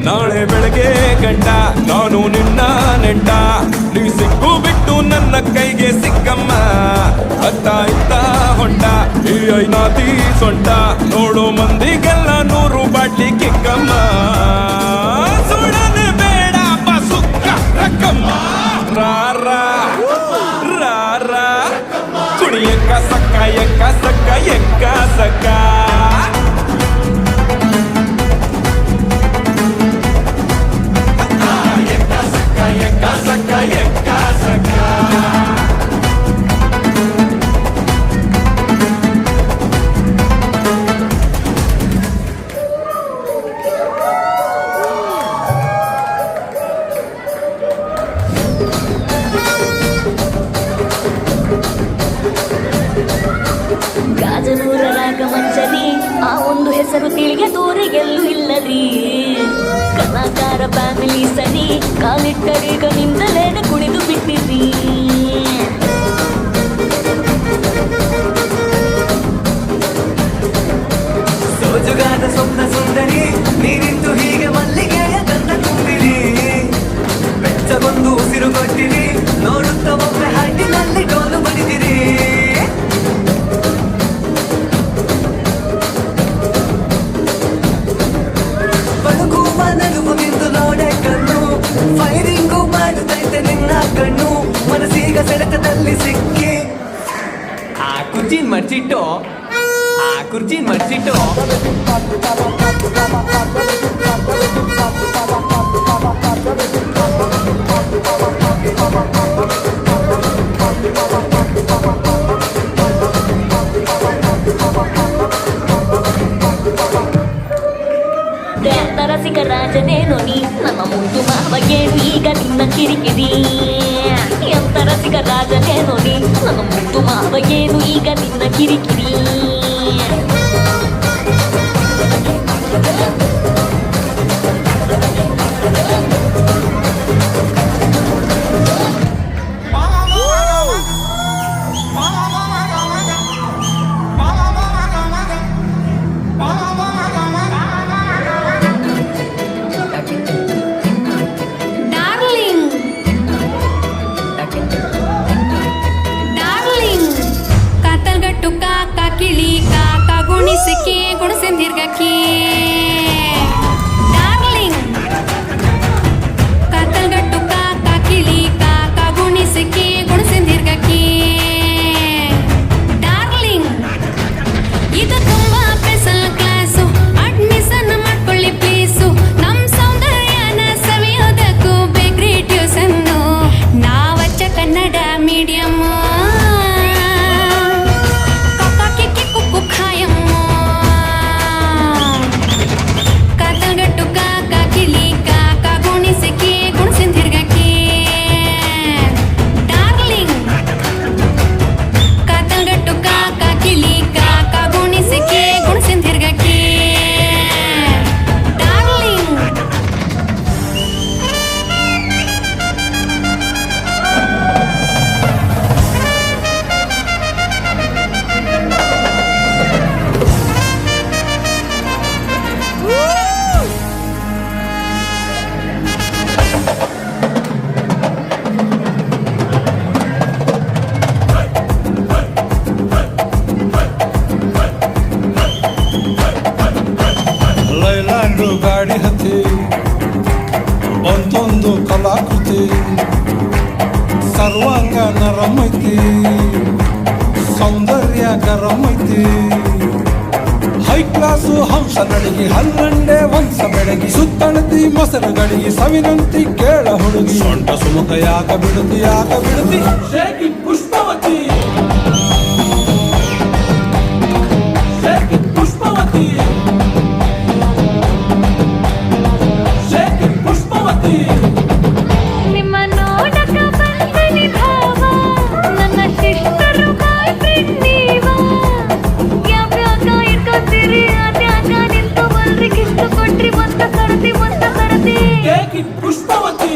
ನಾಳೆ ಬೆಳಗ್ಗೆ ಗಂಟ ನಾನು ನಿನ್ನ ನೆಂಟ, ನೀ ಸಿಕ್ಕು ಬಿಟ್ಟು ನನ್ನ ಕೈಗೆ ಸಿಕ್ಕಮ್ಮ. ಅತ್ತ ಇತ್ತ ಹೊಂಟ ಈ ಐನಾತಿ ಸೊಂಟ, ನೋಡು ಮಂದಿಗೆಲ್ಲ 100 ಬಾಟ್ಲಿ ಕಿಕ್ಕಮ್ಮ. ಸುಡನೆ ಬೇಡ ಸುಕ್ಕ ರಕ್ಕಮ್ಮ, ರಾರ ರಾರ ಕುಡಿ ಎಕ್ಕ ಸಕ್ಕ ಎಕ್ಕ ಸಕ್ಕ ಎಕ್ಕ ಸಕ್ಕ. ಗಾಜನೂರ ರಾಗಮಂಚರಿ ಆ ಒಂದು ಹೆಸರು ತಿಳಿಗೆ ದೂರಿಗೆಲ್ಲೂ ಇಲ್ಲರಿ. ಕಲಾಕಾರ ಫ್ಯಾಮಿಲಿ ಸರಿ ಕಾಲಿಟ್ಟರೀಗ ನಿಂದಲೇನೆ ಕುಣಿದು ಬಿಟ್ಟಿರಿ. ಸೋಜುಗಾದ ಸ್ವಪ್ನ ಸುಂದರಿ ನೀರಿಂದು ಹೀಗೆ ಮಲ್ಲಿಗೆಯ ಗಂಧ ತುಂಬಿರಿ. ಬೆಚ್ಚಗೊಂದು ಉಸಿರು ಕೊಟ್ಟಿರಿ, ನೋಡುತ್ತ ಒಮ್ಮೆ ಹಾಟಿನಲ್ಲಿ ಡೋಲು ಬಡಿದಿರಿ. ಬಳುಕುವ ನಗುವಿಂದು ನೋಡೆ ಕಣ್ಣು, ಫೈರಿಂಗು ಮಾಡುತ್ತೈತೆ ನಿನ್ನ ಕಣ್ಣು. ಮನಸ್ಸೀಗ ಸೆಳೆತದಲ್ಲಿ ಸಿಕ್ಕಿ ಆ ಕುರ್ಚಿನ್ ಮರ್ಚಿಟ್ಟು ಕುರ್ಚಿನ್ ಮರ್ಚಿಟ್ಟು ರಸಿಕ ರಾಜನೇನು ನೀ ನಮ್ಮ ಮುದ್ದು ಮಾವಗೇನು ಈಗ ನಿನ್ನ ಕಿರಿಕಿರಿ. ಎಂತ ರಸಿಕ ರಾಜನೇನು ನೀ ನಮ್ಮ ಮುದ್ದು ಮಾವಗೇನು ಈಗ ನಿನ್ನ ಕಿರಿಕಿರಿ. ಕಾಕ ಕಿಳಿ ಕಾಕ ಗುಣಿ ಐಲ್ಯಾಂಡ್ ಗಾಡಿ ಹತ್ತಿ ಒಂದೊಂದು ಕಲಾಕೃತಿ ಸರ್ವಾಂಗ ನರಮೈತಿ ಸೌಂದರ್ಯ ಗರಮೈತಿ ಹೈ ಕ್ಲಾಸು ಹಂಸ ನಡಿಗೆ ಹಲ್ಲಂಡೆ ವಂಶ ಬೆಳಗಿ ಸುತ್ತಳತಿ ಮೊಸರುಗಳಿಗೆ ಸವಿನಂತಿ ಕೇಳ ಹುಡುಗಿ ಸೊಂಟ ಸುಮುಖ ಯಾಕ ಬಿಡುತ್ತಿ ಪುಷ್ಪವತಿ ಪುಷ್ಪವತಿ ಪುಷ್ಪವತಿ ನಿಮ್ಮ ನೋಡಕ ಬಂದನಿ ಭಾವ ನನ್ನ ಸಿಸ್ಟರು ಬಾಯ್ ಫ್ರೆಂಡ್ ನೀವ ಯಾವ್ಯಾಕ ಇಟ್ಕೊತೀರಿ ಅದ್ಯಾಕ ನಿಂತು ಬಲ್ರಿ ಕಿಸ್ತು ಕೊಟ್ರಿ ಒಂದ ಸರತಿ ಪುಷ್ಪವತಿ